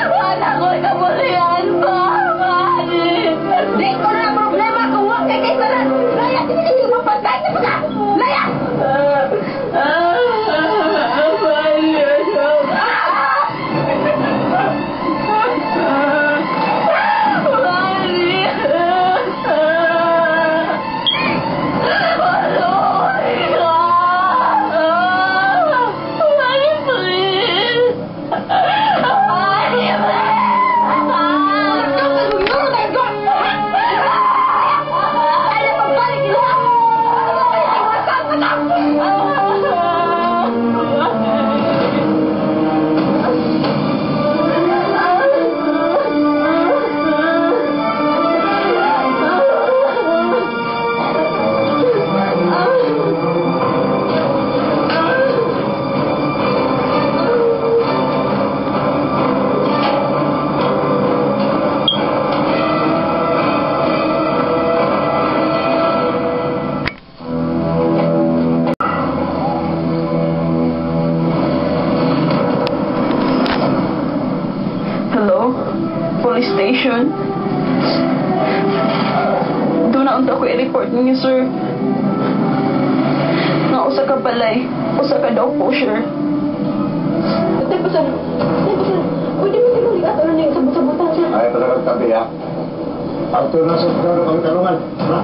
Wala ko kabulian pa, Mali. Di ko na problema kung huwag kay kaisaran. Laya, hindi ko mapatay na mga. Laya! Hello? Police station? Doon na unta ko i-report ninyo, sir. Nga usa ka balay, usa ka daw pusher. Tay pasan. Pwede mo tinuli at ano yung sabot-sabotan siya. Ay, talagang tabi, ha? Auto na sa pagkaroon ng talungan, ha?